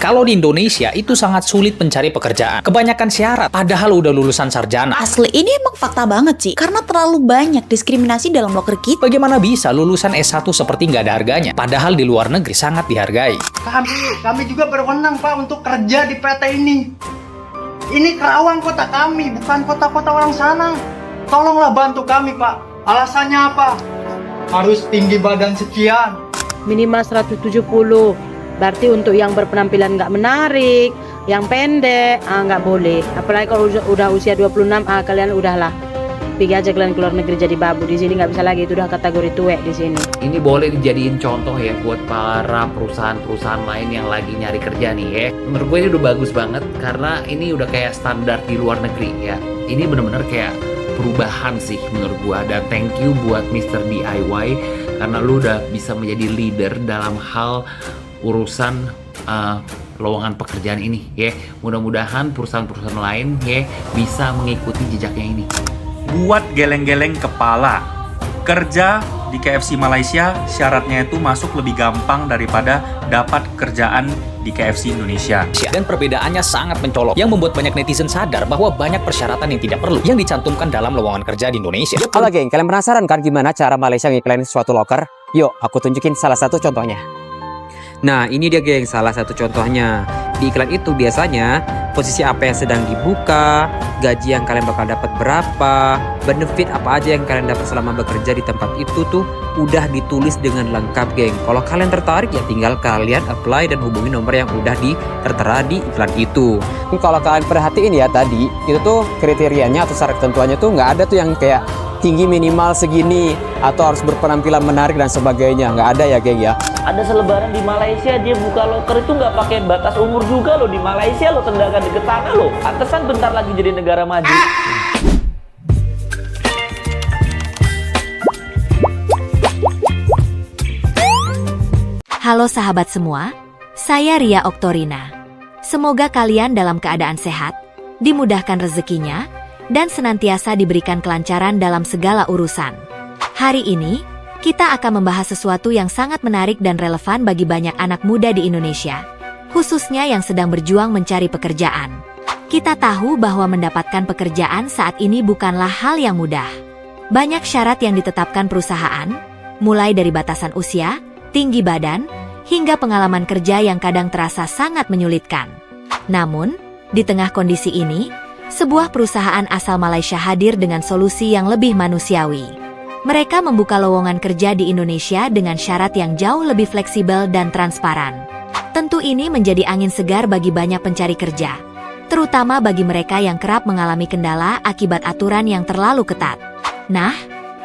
Kalau di Indonesia itu sangat sulit mencari pekerjaan. Kebanyakan syarat, padahal udah lulusan sarjana. Asli, ini emang fakta banget sih, karena terlalu banyak diskriminasi dalam loker kita. Bagaimana bisa lulusan S1 seperti nggak ada harganya, padahal di luar negeri sangat dihargai. Kami juga berwenang Pak untuk kerja di PT ini. Ini Kerawang kota kami, bukan kota-kota orang sana. Tolonglah bantu kami Pak. Alasannya apa? Harus tinggi badan sekian. Minimal 170. Berarti untuk yang berpenampilan nggak menarik, yang pendek, nggak boleh. Apalagi kalau udah usia 26, kalian udahlah. Pergi aja kalian keluar negeri jadi babu. Di sini nggak bisa lagi, itu udah kategori tuwek di sini. Ini boleh dijadiin contoh ya buat para perusahaan-perusahaan lain yang lagi nyari kerja nih ya. Menurut gue ini udah bagus banget karena ini udah kayak standar di luar negeri ya. Ini bener-bener kayak perubahan sih menurut gue. Dan thank you buat Mr. DIY karena lu udah bisa menjadi leader dalam hal urusan lowongan pekerjaan ini ya. Mudah-mudahan perusahaan-perusahaan lain ya bisa mengikuti jejaknya ini. Buat geleng-geleng kepala, kerja di KFC Malaysia syaratnya itu masuk lebih gampang daripada dapat kerjaan di KFC Indonesia. Dan perbedaannya sangat mencolok, yang membuat banyak netizen sadar bahwa banyak persyaratan yang tidak perlu yang dicantumkan dalam lowongan kerja di Indonesia. Halo geng, kalian penasaran kan gimana cara Malaysia ngiklain suatu loker? Yuk, aku tunjukin salah satu contohnya. Nah, ini dia geng, salah satu contohnya. Di iklan itu biasanya posisi apa yang sedang dibuka, gaji yang kalian bakal dapat berapa, benefit apa aja yang kalian dapat selama bekerja di tempat itu tuh udah ditulis dengan lengkap geng. Kalau kalian tertarik ya tinggal kalian apply dan hubungi nomor yang udah tertera di iklan itu. Kalau kalian perhatiin ya tadi, itu tuh kriterianya atau syarat ketentuannya tuh nggak ada tuh yang kayak tinggi minimal segini atau harus berpenampilan menarik dan sebagainya. Nggak ada ya geng ya. Ada selebaran di Malaysia, dia buka loker itu nggak pakai batas umur juga loh. Di Malaysia loh, tendangan deket sana loh. Pantesan bentar lagi jadi negara maju. Halo sahabat semua, saya Ria Oktorina. Semoga kalian dalam keadaan sehat, dimudahkan rezekinya, dan senantiasa diberikan kelancaran dalam segala urusan. Hari ini, kita akan membahas sesuatu yang sangat menarik dan relevan bagi banyak anak muda di Indonesia, khususnya yang sedang berjuang mencari pekerjaan. Kita tahu bahwa mendapatkan pekerjaan saat ini bukanlah hal yang mudah. Banyak syarat yang ditetapkan perusahaan, mulai dari batasan usia, tinggi badan, hingga pengalaman kerja yang kadang terasa sangat menyulitkan. Namun, di tengah kondisi ini, sebuah perusahaan asal Malaysia hadir dengan solusi yang lebih manusiawi. Mereka membuka lowongan kerja di Indonesia dengan syarat yang jauh lebih fleksibel dan transparan. Tentu ini menjadi angin segar bagi banyak pencari kerja, terutama bagi mereka yang kerap mengalami kendala akibat aturan yang terlalu ketat. Nah,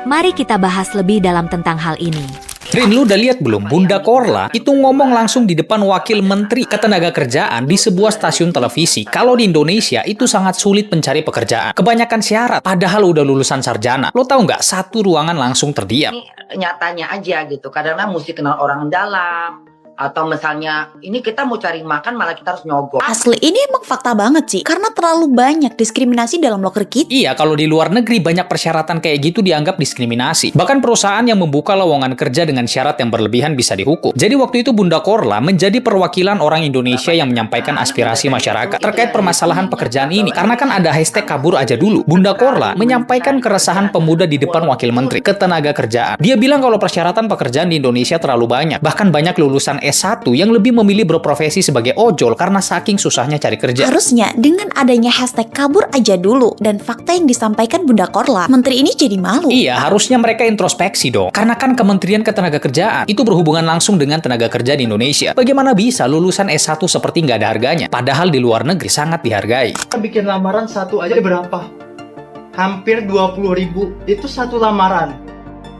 mari kita bahas lebih dalam tentang hal ini. Rin, lu udah lihat belum? Bunda Korla itu ngomong langsung di depan Wakil Menteri Ketenagakerjaan di sebuah stasiun televisi. Kalau di Indonesia itu sangat sulit mencari pekerjaan. Kebanyakan syarat, padahal udah lulusan sarjana. Lo tahu nggak? Satu ruangan langsung terdiam. Ini nyatanya aja gitu. Kadang-kadang mesti kenal orang dalam. Atau misalnya, ini kita mau cari makan malah kita harus nyogok. Asli, ini emang fakta banget sih, karena terlalu banyak diskriminasi dalam loker kita. Iya, kalau di luar negeri banyak persyaratan kayak gitu dianggap diskriminasi. Bahkan perusahaan yang membuka lowongan kerja dengan syarat yang berlebihan bisa dihukum. Jadi waktu itu Bunda Korla menjadi perwakilan orang Indonesia yang menyampaikan aspirasi masyarakat terkait permasalahan pekerjaan ini. Karena kan ada hashtag kabur aja dulu. Bunda Korla menyampaikan keresahan pemuda di depan Wakil Menteri Ketenagakerjaan. Dia bilang kalau persyaratan pekerjaan di Indonesia terlalu banyak. Bahkan banyak lulusan S1 yang lebih memilih berprofesi sebagai ojol karena saking susahnya cari kerja. Harusnya dengan adanya hashtag kabur aja dulu dan fakta yang disampaikan Bunda Korla, menteri ini jadi malu. Iya, harusnya mereka introspeksi dong. Karena kan Kementerian Ketenagakerjaan itu berhubungan langsung dengan tenaga kerja di Indonesia. Bagaimana bisa lulusan S1 seperti nggak ada harganya? Padahal di luar negeri sangat dihargai. Kita bikin lamaran satu aja berapa? Hampir 20.000. Itu satu lamaran.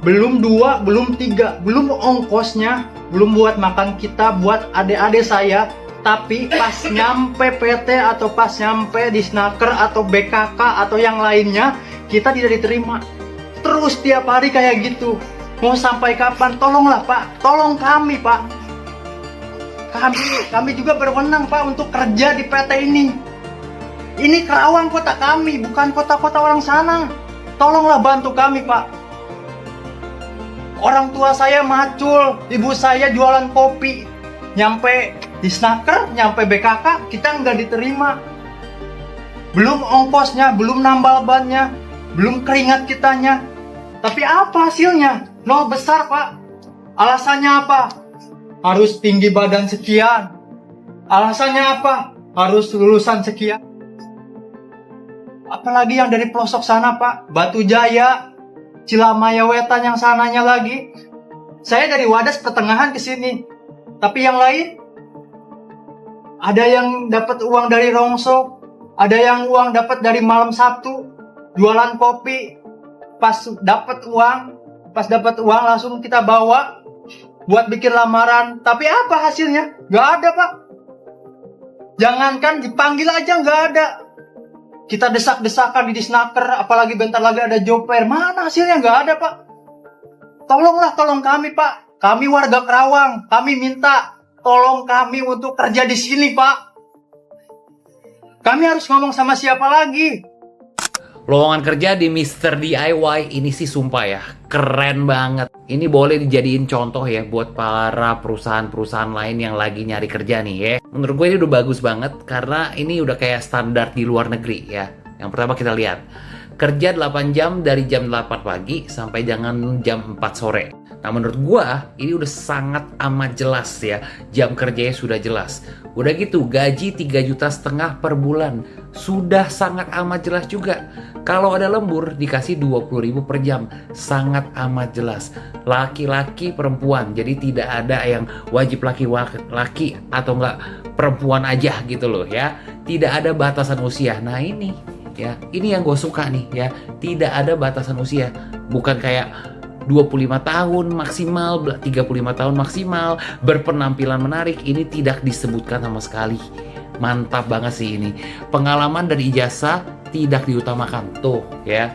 Belum 2, belum 3, belum ongkosnya, belum buat makan kita, buat adik-adik saya. Tapi pas nyampe PT atau pas nyampe di Snaker atau BKK atau yang lainnya, kita tidak diterima. Terus tiap hari kayak gitu. Mau sampai kapan? Tolonglah Pak, tolong kami Pak. Kami juga berwenang Pak untuk kerja di PT ini. Ini Kerawang kota kami, bukan kota-kota orang sana. Tolonglah bantu kami Pak. Orang tua saya macul, ibu saya jualan kopi. Nyampe Di snaker nyampe BKK kita nggak diterima. Belum ongkosnya, belum nambal bannya, belum keringat kitanya. Tapi apa hasilnya? Nol besar, Pak. Alasannya apa? Harus tinggi badan sekian. Alasannya apa? Harus lulusan sekian. Apalagi yang dari pelosok sana, Pak. Batu Jaya, Cilamaya Wetan yang sananya lagi. Saya dari Wadas pertengahan ke sini. Tapi yang lain, ada yang dapat uang dari Rongso, ada yang uang dapat dari malam Sabtu, jualan kopi. Pas dapat uang langsung kita bawa buat bikin lamaran. Tapi apa hasilnya? Gak ada, Pak. Jangankan dipanggil aja gak ada. Kita desak-desakan di Disnaker, apalagi bentar lagi ada job fair. Mana hasilnya? Gak ada, Pak. Tolong kami, Pak. Kami warga Kerawang, kami minta tolong kami untuk kerja di sini, Pak. Kami harus ngomong sama siapa lagi? Lowongan kerja di Mr. DIY ini sih sumpah ya, keren banget. Ini boleh dijadiin contoh ya buat para perusahaan-perusahaan lain yang lagi nyari kerja nih ya. Menurut gue ini udah bagus banget karena ini udah kayak standar di luar negeri ya. Yang pertama kita lihat, kerja 8 jam dari jam 8 pagi sampai jangan jam 4 sore. Nah menurut gua ini udah sangat amat jelas ya, jam kerjanya sudah jelas. Udah gitu gaji 3,5 juta per bulan, sudah sangat amat jelas juga. Kalau ada lembur dikasih 20.000 per jam, sangat amat jelas. Laki-laki perempuan, jadi tidak ada yang wajib laki-laki atau enggak perempuan aja gitu loh ya. Tidak ada batasan usia. Nah ini ya, ini yang gue suka nih ya, tidak ada batasan usia. Bukan kayak 25 tahun maksimal, 35 tahun maksimal, berpenampilan menarik, ini tidak disebutkan sama sekali. Mantap banget sih ini. Pengalaman dan ijazah tidak diutamakan, tuh ya.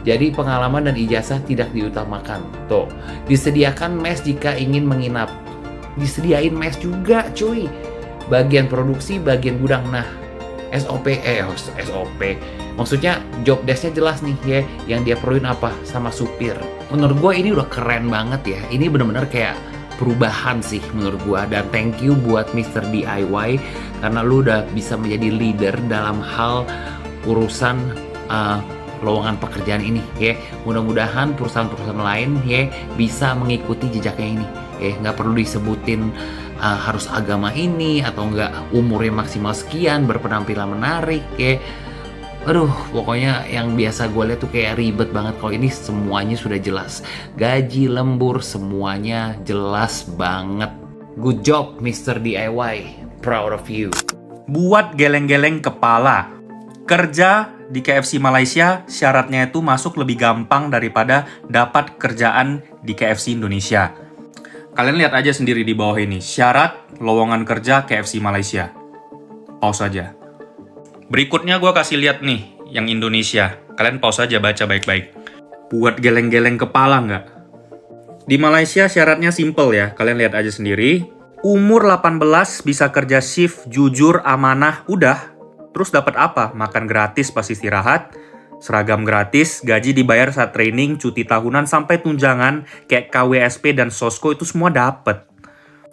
Jadi pengalaman dan ijazah tidak diutamakan, tuh. Disediakan mes jika ingin menginap. Disediain mes juga, cuy. Bagian produksi, bagian gudang. Nah, SOP. Maksudnya job desk-nya jelas nih ya, yang dia perluin apa sama supir. Menurut gue ini udah keren banget ya. Ini bener-bener kayak perubahan sih menurut gue. Dan thank you buat Mr. DIY karena lu udah bisa menjadi leader dalam hal urusan lowongan pekerjaan ini ya. Mudah-mudahan perusahaan-perusahaan lain ya bisa mengikuti jejaknya ini ya. Nggak perlu disebutin harus agama ini atau enggak umurnya maksimal sekian, berpenampilan menarik ya. Aduh, pokoknya yang biasa gue lihat tuh kayak ribet banget. Kalau ini semuanya sudah jelas. Gaji, lembur, semuanya jelas banget. Good job Mr. DIY, proud of you. Buat geleng-geleng kepala. Kerja di KFC Malaysia syaratnya itu masuk lebih gampang daripada dapat kerjaan di KFC Indonesia. Kalian lihat aja sendiri di bawah ini, syarat lowongan kerja KFC Malaysia. Pause aja. Berikutnya gue kasih lihat nih, yang Indonesia. Kalian pause aja, baca baik-baik. Buat geleng-geleng kepala nggak? Di Malaysia syaratnya simple ya, kalian lihat aja sendiri. Umur 18 bisa kerja shift, jujur, amanah, udah. Terus dapat apa? Makan gratis pas istirahat, seragam gratis, gaji dibayar saat training, cuti tahunan, sampai tunjangan kayak KWSP dan Sosko itu semua dapat.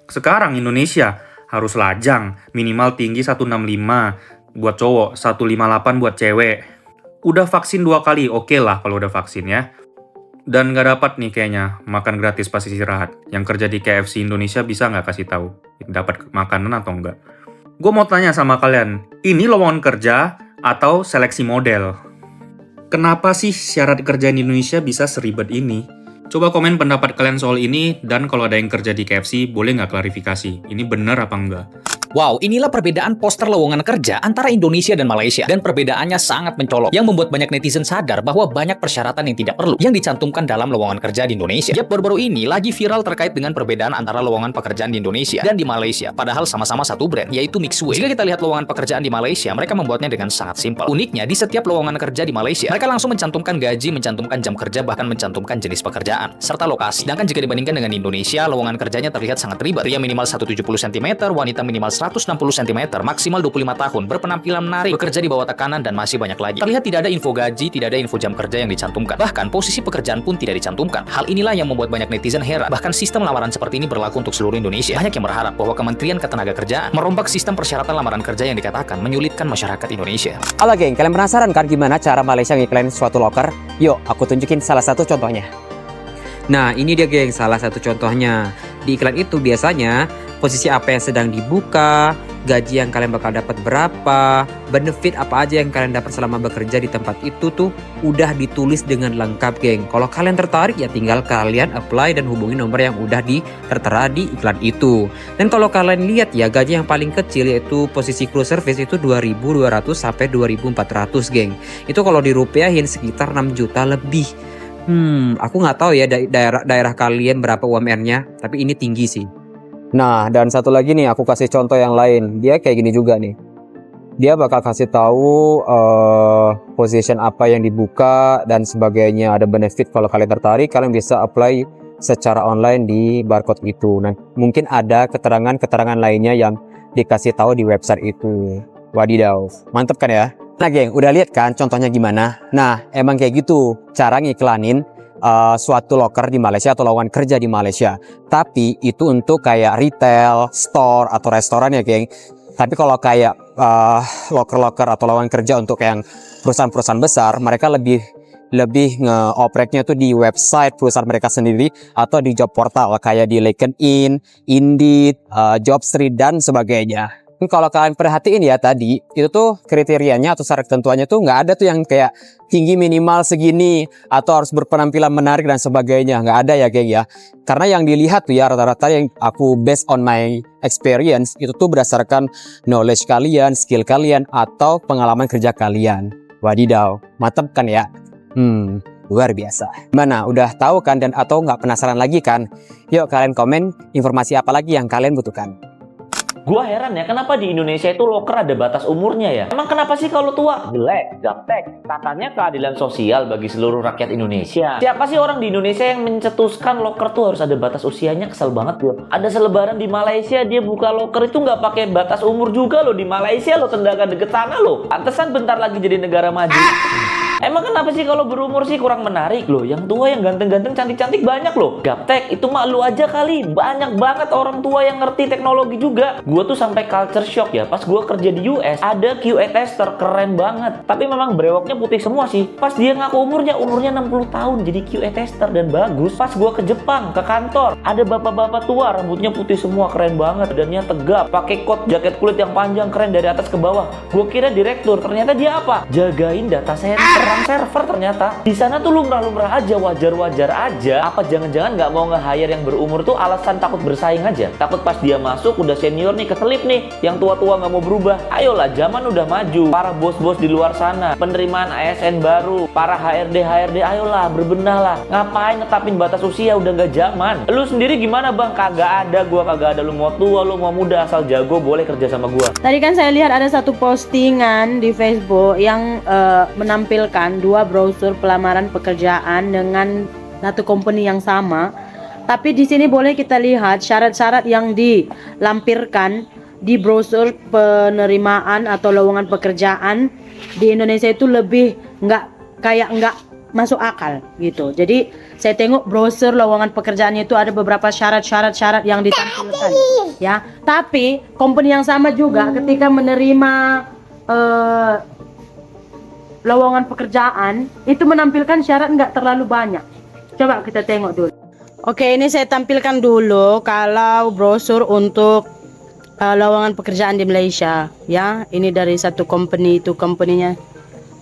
Sekarang Indonesia harus lajang, minimal tinggi 165 buat cowok, 158 buat cewek. Udah vaksin 2 kali, oke lah kalau udah vaksin ya. Dan nggak dapat nih kayaknya makan gratis pas istirahat. Yang kerja di KFC Indonesia bisa nggak kasih tahu dapat makanan atau enggak? Gue mau tanya sama kalian, ini lowongan kerja atau seleksi model? Kenapa sih syarat kerja di Indonesia bisa seribet ini? Coba komen pendapat kalian soal ini, dan kalau ada yang kerja di KFC, boleh nggak klarifikasi? Ini benar apa enggak? Wow, inilah perbedaan poster lowongan kerja antara Indonesia dan Malaysia. Dan perbedaannya sangat mencolok, yang membuat banyak netizen sadar bahwa banyak persyaratan yang tidak perlu yang dicantumkan dalam lowongan kerja di Indonesia. Yap, baru-baru ini lagi viral terkait dengan perbedaan antara lowongan pekerjaan di Indonesia dan di Malaysia. Padahal sama-sama satu brand, yaitu Mixway. Jika kita lihat lowongan pekerjaan di Malaysia, mereka membuatnya dengan sangat simpel. Uniknya, di setiap lowongan kerja di Malaysia, mereka langsung mencantumkan gaji, mencantumkan jam kerja, bahkan mencantumkan jenis pekerjaan, serta lokasi. Sedangkan jika dibandingkan dengan Indonesia, lowongan kerjanya terlihat sangat ribet. Pria minimal 170 cm, wanita minimal 160 cm, maksimal 25 tahun, berpenampilan menarik, bekerja di bawah tekanan, dan masih banyak lagi. Terlihat tidak ada info gaji, tidak ada info jam kerja yang dicantumkan. Bahkan posisi pekerjaan pun tidak dicantumkan. Hal inilah yang membuat banyak netizen heran. Bahkan sistem lamaran seperti ini berlaku untuk seluruh Indonesia. Banyak yang berharap bahwa Kementerian Ketenagakerjaan merombak sistem persyaratan lamaran kerja yang dikatakan menyulitkan masyarakat Indonesia. Halo geng, kalian penasaran kan gimana cara Malaysia ngiklanin suatu loker? Yuk, aku tunjukin salah satu contohnya. Nah, ini dia geng, salah satu contohnya. Di iklan itu biasanya posisi apa yang sedang dibuka, gaji yang kalian bakal dapat berapa, benefit apa aja yang kalian dapat selama bekerja di tempat itu tuh udah ditulis dengan lengkap geng. Kalau kalian tertarik ya tinggal kalian apply dan hubungi nomor yang udah tertera di iklan itu. Dan kalau kalian lihat ya, gaji yang paling kecil yaitu posisi crew service itu 2.200 sampai 2.400 geng. Itu kalau dirupiahin sekitar 6 juta lebih. Aku nggak tahu ya daerah kalian berapa UMR-nya, tapi ini tinggi sih. Nah, dan satu lagi nih, aku kasih contoh yang lain. Dia kayak gini juga nih. Dia bakal kasih tahu position apa yang dibuka dan sebagainya. Ada benefit kalau kalian tertarik, kalian bisa apply secara online di barcode itu. Nah, mungkin ada keterangan-keterangan lainnya yang dikasih tahu di website itu. Wadidaw, mantep kan ya? Nah geng, udah lihat kan contohnya gimana? Nah, emang kayak gitu cara ngiklanin suatu loker di Malaysia atau lowongan kerja di Malaysia. Tapi itu untuk kayak retail, store, atau restoran ya geng. Tapi kalau kayak loker-loker atau lowongan kerja untuk yang perusahaan-perusahaan besar, mereka lebih nge-operate-nya tuh di website perusahaan mereka sendiri atau di job portal kayak di LinkedIn, Indeed, Jobstreet, dan sebagainya. Kalau kalian perhatiin ya tadi, itu tuh kriterianya atau syarat ketentuannya tuh nggak ada tuh yang kayak tinggi minimal segini atau harus berpenampilan menarik dan sebagainya. Nggak ada ya geng ya. Karena yang dilihat tuh ya rata-rata yang aku based on my experience itu tuh berdasarkan knowledge kalian, skill kalian, atau pengalaman kerja kalian. Wadidaw, mantap kan ya? Luar biasa. Mana, udah tahu kan dan atau nggak penasaran lagi kan? Yuk kalian komen informasi apa lagi yang kalian butuhkan. Gua heran ya, kenapa di Indonesia itu loker ada batas umurnya ya? Emang kenapa sih kalau tua? Jelek, gaptek. Katanya keadilan sosial bagi seluruh rakyat Indonesia. Siapa sih orang di Indonesia yang mencetuskan loker tuh harus ada batas usianya? Kesel banget gue. Ada selebaran di Malaysia, dia buka loker itu nggak pakai batas umur juga loh. Di Malaysia lo tendangan deket sana lo. Pantesan bentar lagi jadi negara maju. Emang kenapa sih kalau berumur sih kurang menarik loh? Yang tua yang ganteng-ganteng cantik-cantik banyak loh. Gaptek, itu mah lu aja kali. Banyak banget orang tua yang ngerti teknologi juga. Gue tuh sampai culture shock ya. Pas gue kerja di US, ada QA tester keren banget. Tapi memang brewoknya putih semua sih. Pas dia ngaku umurnya 60 tahun jadi QA tester dan bagus. Pas gue ke Jepang, ke kantor, ada bapak-bapak tua rambutnya putih semua keren banget. Badannya tegap, pakai coat jaket kulit yang panjang keren dari atas ke bawah. Gue kira direktur, ternyata dia apa? Jagain data center. Server ternyata di sana tuh lumrah-lumrah aja, wajar-wajar aja. Apa jangan-jangan nggak mau nge-hire yang berumur tuh alasan takut bersaing aja? Takut pas dia masuk udah senior nih, keselip nih, yang tua-tua nggak mau berubah. Ayolah, zaman udah maju. Para bos-bos di luar sana, penerimaan ASN baru, para HRD, ayolah berbenah lah. Ngapain netapin batas usia, udah nggak zaman. Lu sendiri gimana bang? Kagak ada, gua kagak ada. Lu mau tua, lu mau muda, asal jago boleh kerja sama gua. Tadi kan saya lihat ada satu postingan di Facebook yang menampilkan 2 brosur pelamaran pekerjaan dengan satu company yang sama. Tapi di sini boleh kita lihat syarat-syarat yang dilampirkan di brosur penerimaan atau lowongan pekerjaan di Indonesia itu lebih nggak masuk akal gitu. Jadi saya tengok brosur lowongan pekerjaannya itu ada beberapa syarat-syarat yang ditampilkan ya. Tapi company yang sama juga ketika menerima lowongan pekerjaan itu menampilkan syarat nggak terlalu banyak. Coba kita tengok dulu. Oke, ini saya tampilkan dulu kalau brosur untuk lowongan pekerjaan di Malaysia ya. Ini dari satu company, itu company-nya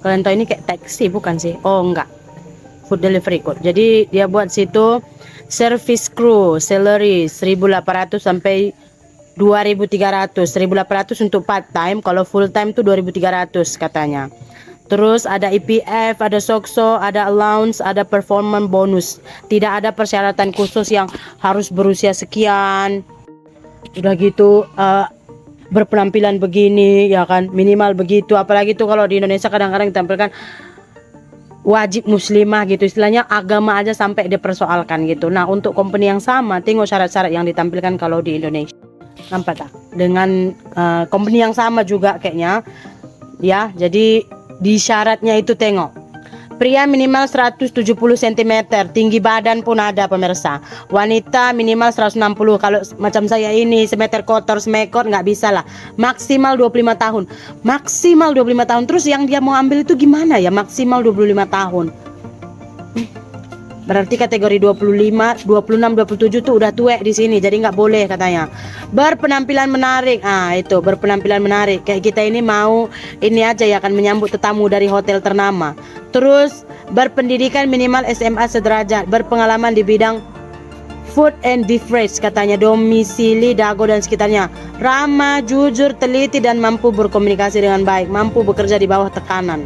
kalian tahu ini kayak taksi bukan sih? Oh enggak, food delivery code. Jadi dia buat situ service crew salary 1.800 sampai 2.300. 1.800 untuk part time, kalau full time tuh 2.300 katanya. Terus ada EPF, ada SOKSO, ada allowance, ada performance bonus. Tidak ada persyaratan khusus yang harus berusia sekian. Udah gitu berpenampilan begini ya kan, minimal begitu. Apalagi tuh kalau di Indonesia kadang-kadang ditampilkan wajib muslimah gitu, istilahnya agama aja sampai dipersoalkan gitu. Nah untuk company yang sama, tengok syarat-syarat yang ditampilkan kalau di Indonesia. nampak tak? Dengan company yang sama juga kayaknya. Ya, jadi di syaratnya itu tengok. Pria minimal 170 cm, tinggi badan pun ada pemirsa. Wanita minimal 160. Kalau macam saya ini semeter kotor, semekot nggak bisa lah. Maksimal 25 tahun. Maksimal 25 tahun. Terus yang dia mau ambil itu gimana ya? Maksimal 25 tahun. Berarti kategori 25, 26, 27 tuh udah tuek di sini, jadi nggak boleh katanya. Berpenampilan menarik, itu berpenampilan menarik. Kayak kita ini mau ini aja ya, akan menyambut tetamu dari hotel ternama. Terus berpendidikan minimal SMA sederajat, berpengalaman di bidang food and beverage katanya, domisili Dago dan sekitarnya. Ramah, jujur, teliti dan mampu berkomunikasi dengan baik, mampu bekerja di bawah tekanan.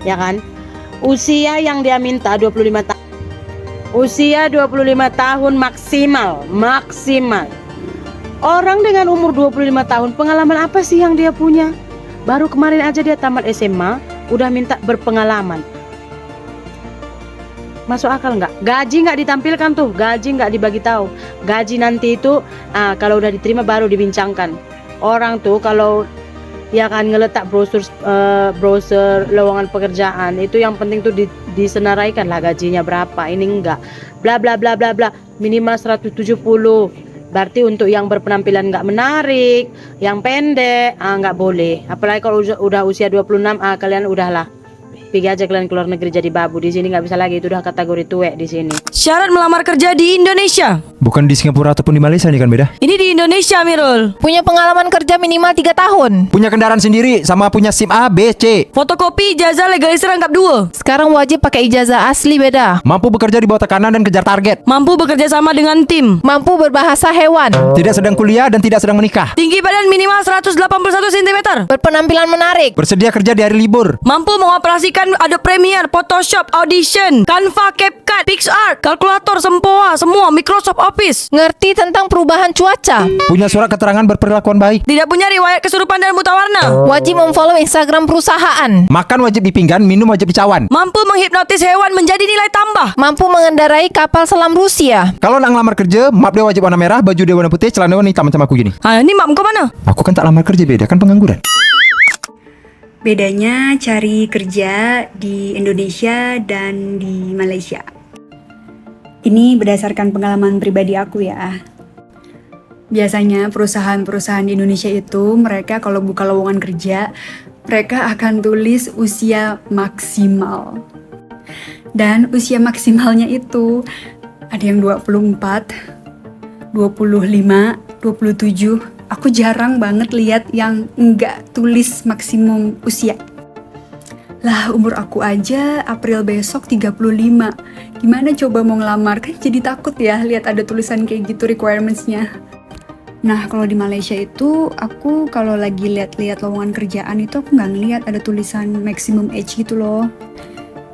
Ya kan? Usia yang dia minta 25 tahun. Usia 25 tahun maksimal. Orang dengan umur 25 tahun, pengalaman apa sih yang dia punya? Baru kemarin aja dia tamat SMA, udah minta berpengalaman. Masuk akal nggak? Gaji nggak ditampilkan tuh, gaji nggak dibagi tahu. Gaji nanti itu, kalau udah diterima baru dibincangkan. Orang tuh kalau ya kan ngeletak brosur lowongan pekerjaan itu yang penting tuh disenaraikan lah gajinya berapa. Ini enggak, bla bla bla bla bla, minimal 170. Berarti untuk yang berpenampilan nggak menarik, yang pendek nggak boleh. Apalagi kalau udah usia 26, kalian udahlah, pergi aja kalian keluar negeri jadi babu. Di sini nggak bisa lagi, itu udah kategori tuek di sini. Syarat melamar kerja di Indonesia. Bukan di Singapura ataupun di Malaysia nih kan beda? Ini di Indonesia, Mirul. Punya pengalaman kerja minimal 3 tahun. Punya kendaraan sendiri sama punya SIM A, B, C. Fotokopi ijazah legalisir lengkap 2. Sekarang wajib pakai ijazah asli beda. Mampu bekerja di bawah tekanan dan kejar target. Mampu bekerja sama dengan tim. Mampu berbahasa hewan. Tidak sedang kuliah dan tidak sedang menikah. Tinggi badan minimal 181 cm. Berpenampilan menarik. Bersedia kerja di hari libur. Mampu mengoperasikan Adobe Premiere, Photoshop, Audition, Canva, CapCut, PixArt, kalkulator, sempoa, semua Microsoft Office. Ngerti tentang perubahan cuaca. Punya surat keterangan berperlakuan baik. Tidak punya riwayat kesurupan dan buta warna. Wajib memfollow Instagram perusahaan. Makan wajib di pinggan, minum wajib di cawan. Mampu menghipnotis hewan menjadi nilai tambah. Mampu mengendarai kapal selam Rusia. Kalau nak ngelamar kerja, map dia wajib warna merah, baju dia warna putih, celana warna hitam macam aku gini. Ini map kau mana? Aku kan tak lamar kerja, beda kan pengangguran. Bedanya cari kerja di Indonesia dan di Malaysia. Ini berdasarkan pengalaman pribadi aku ya. Biasanya perusahaan-perusahaan di Indonesia itu mereka kalau buka lowongan kerja, mereka akan tulis usia maksimal. Dan usia maksimalnya itu ada yang 24, 25, 27. Aku jarang banget lihat yang enggak tulis maksimum usia. Lah umur aku aja April besok 35. Gimana coba mau ngelamar? Kan jadi takut ya lihat ada tulisan kayak gitu requirements-nya. Nah kalau di Malaysia itu aku kalau lagi lihat-lihat lowongan kerjaan itu aku nggak ngeliat ada tulisan maximum age gitu loh.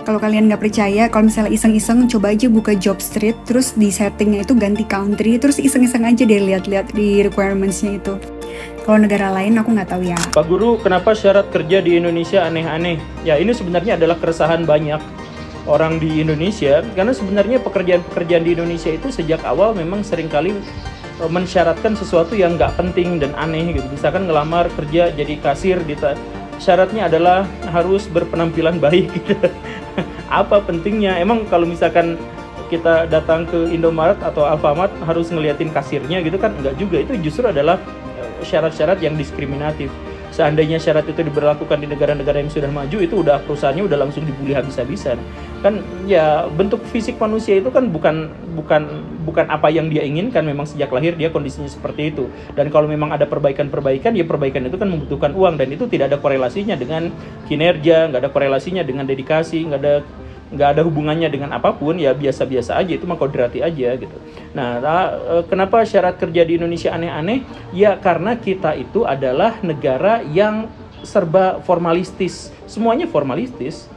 Kalau kalian nggak percaya, kalau misalnya iseng-iseng coba aja buka job street, terus di settingnya itu ganti country, terus iseng-iseng aja deh lihat-lihat di requirements-nya itu. Kalau negara lain aku nggak tahu ya. Pak Guru, kenapa syarat kerja di Indonesia aneh-aneh? Ya ini sebenarnya adalah keresahan banyak orang di Indonesia, karena sebenarnya pekerjaan-pekerjaan di Indonesia itu sejak awal memang seringkali mensyaratkan sesuatu yang nggak penting dan aneh gitu. Misalkan ngelamar kerja jadi kasir, syaratnya adalah harus berpenampilan baik gitu. Apa pentingnya? Emang kalau misalkan kita datang ke Indomaret atau Alfamart harus ngeliatin kasirnya gitu kan? Enggak juga, itu justru adalah syarat-syarat yang diskriminatif. Seandainya syarat itu diberlakukan di negara-negara yang sudah maju, itu udah perusahaannya udah langsung dibully habis-habisan. Kan ya bentuk fisik manusia itu kan bukan apa yang dia inginkan, memang sejak lahir dia kondisinya seperti itu. Dan kalau memang ada perbaikan-perbaikan, ya perbaikan itu kan membutuhkan uang, dan itu tidak ada korelasinya dengan kinerja, nggak ada korelasinya dengan dedikasi, nggak ada hubungannya dengan apapun, ya biasa-biasa aja, itu mah kodrati aja gitu. Nah, kenapa syarat kerja di Indonesia aneh-aneh? Ya karena kita itu adalah negara yang serba formalistis, semuanya formalistis.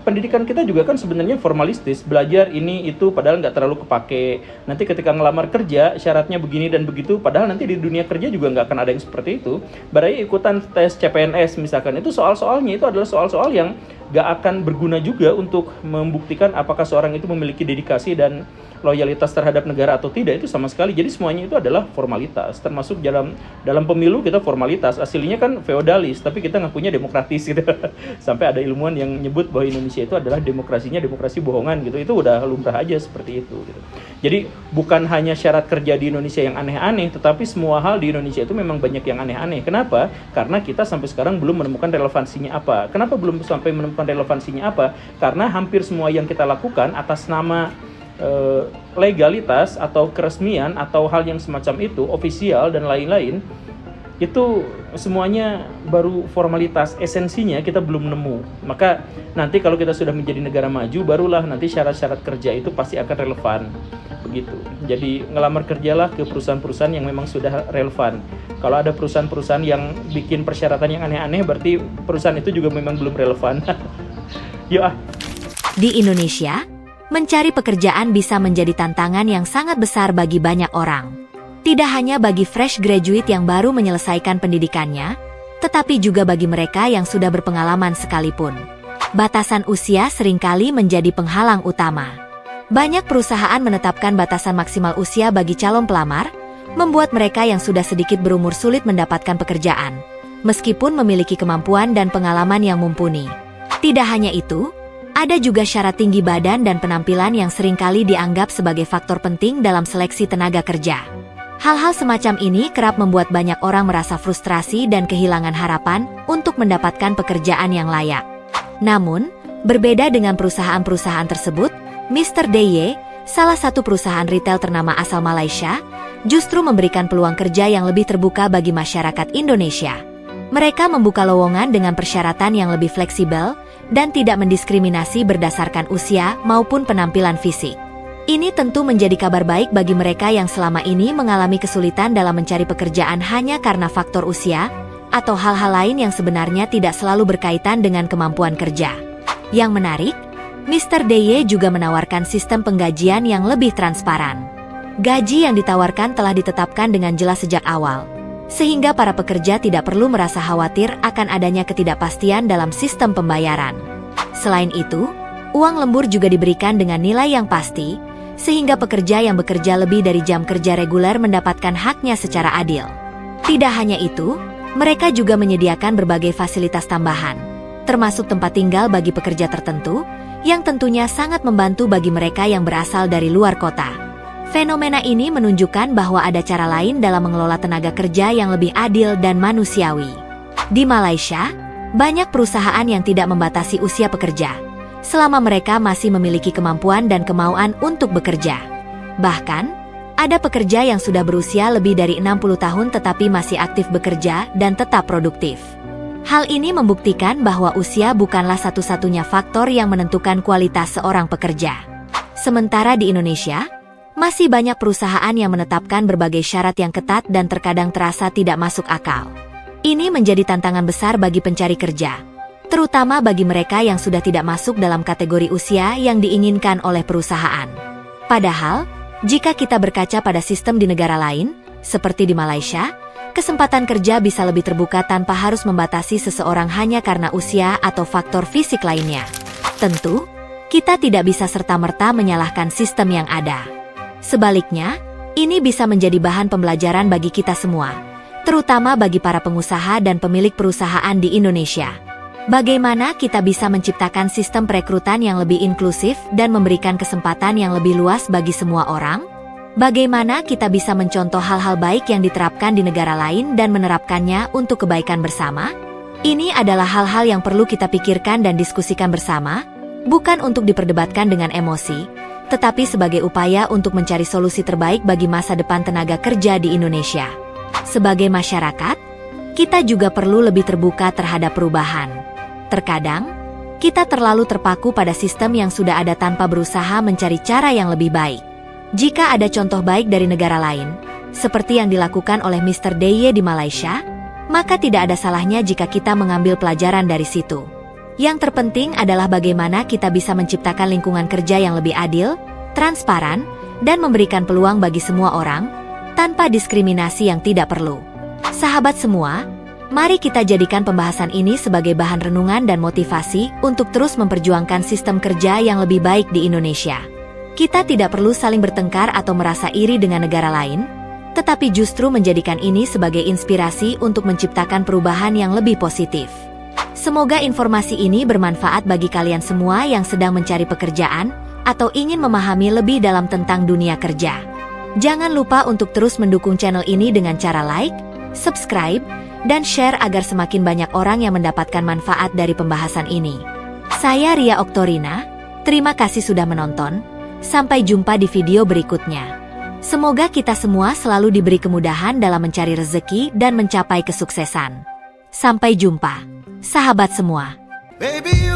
Pendidikan kita juga kan sebenarnya formalistis, belajar ini itu padahal nggak terlalu kepake. Nanti ketika ngelamar kerja syaratnya begini dan begitu, padahal nanti di dunia kerja juga nggak akan ada yang seperti itu. Berarti ikutan tes CPNS misalkan, itu soal-soalnya itu adalah soal-soal yang gak akan berguna juga untuk membuktikan apakah seorang itu memiliki dedikasi dan loyalitas terhadap negara atau tidak, itu sama sekali. Jadi semuanya itu adalah formalitas, termasuk dalam pemilu kita formalitas, aslinya kan feodalis, tapi kita ngakunya demokratis gitu. Sampai ada ilmuwan yang nyebut bahwa Indonesia itu adalah demokrasinya demokrasi bohongan gitu, itu udah lumrah aja seperti itu gitu. Jadi bukan hanya syarat kerja di Indonesia yang aneh-aneh, tetapi semua hal di Indonesia itu memang banyak yang aneh-aneh. Kenapa? Karena kita sampai sekarang belum menemukan relevansinya apa. Kenapa belum sampai menemukan relevansinya apa? Karena hampir semua yang kita lakukan atas nama legalitas atau keresmian atau hal yang semacam itu, ofisial dan lain-lain, itu semuanya baru formalitas, esensinya kita belum nemu. Maka nanti kalau kita sudah menjadi negara maju, barulah nanti syarat-syarat kerja itu pasti akan relevan, begitu. Jadi ngelamar kerjalah ke perusahaan-perusahaan yang memang sudah relevan. Kalau ada perusahaan-perusahaan yang bikin persyaratan yang aneh-aneh, berarti perusahaan itu juga memang belum relevan. Yuk ah. Di Indonesia, mencari pekerjaan bisa menjadi tantangan yang sangat besar bagi banyak orang. Tidak hanya bagi fresh graduate yang baru menyelesaikan pendidikannya, tetapi juga bagi mereka yang sudah berpengalaman sekalipun. Batasan usia seringkali menjadi penghalang utama. Banyak perusahaan menetapkan batasan maksimal usia bagi calon pelamar, membuat mereka yang sudah sedikit berumur sulit mendapatkan pekerjaan, meskipun memiliki kemampuan dan pengalaman yang mumpuni. Tidak hanya itu, ada juga syarat tinggi badan dan penampilan yang seringkali dianggap sebagai faktor penting dalam seleksi tenaga kerja. Hal-hal semacam ini kerap membuat banyak orang merasa frustrasi dan kehilangan harapan untuk mendapatkan pekerjaan yang layak. Namun, berbeda dengan perusahaan-perusahaan tersebut, Mr. DY, salah satu perusahaan retail ternama asal Malaysia, justru memberikan peluang kerja yang lebih terbuka bagi masyarakat Indonesia. Mereka membuka lowongan dengan persyaratan yang lebih fleksibel dan tidak mendiskriminasi berdasarkan usia maupun penampilan fisik. Ini tentu menjadi kabar baik bagi mereka yang selama ini mengalami kesulitan dalam mencari pekerjaan hanya karena faktor usia atau hal-hal lain yang sebenarnya tidak selalu berkaitan dengan kemampuan kerja. Yang menarik, Mr. DY juga menawarkan sistem penggajian yang lebih transparan. Gaji yang ditawarkan telah ditetapkan dengan jelas sejak awal, sehingga para pekerja tidak perlu merasa khawatir akan adanya ketidakpastian dalam sistem pembayaran. Selain itu, uang lembur juga diberikan dengan nilai yang pasti, sehingga pekerja yang bekerja lebih dari jam kerja reguler mendapatkan haknya secara adil. Tidak hanya itu, mereka juga menyediakan berbagai fasilitas tambahan, termasuk tempat tinggal bagi pekerja tertentu, yang tentunya sangat membantu bagi mereka yang berasal dari luar kota. Fenomena ini menunjukkan bahwa ada cara lain dalam mengelola tenaga kerja yang lebih adil dan manusiawi. Di Malaysia, banyak perusahaan yang tidak membatasi usia pekerja, selama mereka masih memiliki kemampuan dan kemauan untuk bekerja. Bahkan, ada pekerja yang sudah berusia lebih dari 60 tahun tetapi masih aktif bekerja dan tetap produktif. Hal ini membuktikan bahwa usia bukanlah satu-satunya faktor yang menentukan kualitas seorang pekerja. Sementara di Indonesia, masih banyak perusahaan yang menetapkan berbagai syarat yang ketat dan terkadang terasa tidak masuk akal. Ini menjadi tantangan besar bagi pencari kerja, terutama bagi mereka yang sudah tidak masuk dalam kategori usia yang diinginkan oleh perusahaan. Padahal, jika kita berkaca pada sistem di negara lain, seperti di Malaysia, kesempatan kerja bisa lebih terbuka tanpa harus membatasi seseorang hanya karena usia atau faktor fisik lainnya. Tentu, kita tidak bisa serta-merta menyalahkan sistem yang ada. Sebaliknya, ini bisa menjadi bahan pembelajaran bagi kita semua, terutama bagi para pengusaha dan pemilik perusahaan di Indonesia. Bagaimana kita bisa menciptakan sistem perekrutan yang lebih inklusif dan memberikan kesempatan yang lebih luas bagi semua orang? Bagaimana kita bisa mencontoh hal-hal baik yang diterapkan di negara lain dan menerapkannya untuk kebaikan bersama? Ini adalah hal-hal yang perlu kita pikirkan dan diskusikan bersama, bukan untuk diperdebatkan dengan emosi, tetapi sebagai upaya untuk mencari solusi terbaik bagi masa depan tenaga kerja di Indonesia. Sebagai masyarakat, kita juga perlu lebih terbuka terhadap perubahan. Terkadang, kita terlalu terpaku pada sistem yang sudah ada tanpa berusaha mencari cara yang lebih baik. Jika ada contoh baik dari negara lain, seperti yang dilakukan oleh Mr. DY di Malaysia, maka tidak ada salahnya jika kita mengambil pelajaran dari situ. Yang terpenting adalah bagaimana kita bisa menciptakan lingkungan kerja yang lebih adil, transparan, dan memberikan peluang bagi semua orang, tanpa diskriminasi yang tidak perlu. Sahabat semua, Mari kita jadikan pembahasan ini sebagai bahan renungan dan motivasi untuk terus memperjuangkan sistem kerja yang lebih baik di Indonesia. Kita tidak perlu saling bertengkar atau merasa iri dengan negara lain, tetapi justru menjadikan ini sebagai inspirasi untuk menciptakan perubahan yang lebih positif. Semoga informasi ini bermanfaat bagi kalian semua yang sedang mencari pekerjaan atau ingin memahami lebih dalam tentang dunia kerja. Jangan lupa untuk terus mendukung channel ini dengan cara like, subscribe, dan share agar semakin banyak orang yang mendapatkan manfaat dari pembahasan ini. Saya Ria Oktorina, terima kasih sudah menonton, sampai jumpa di video berikutnya. Semoga kita semua selalu diberi kemudahan dalam mencari rezeki dan mencapai kesuksesan. Sampai jumpa, sahabat semua. Baby,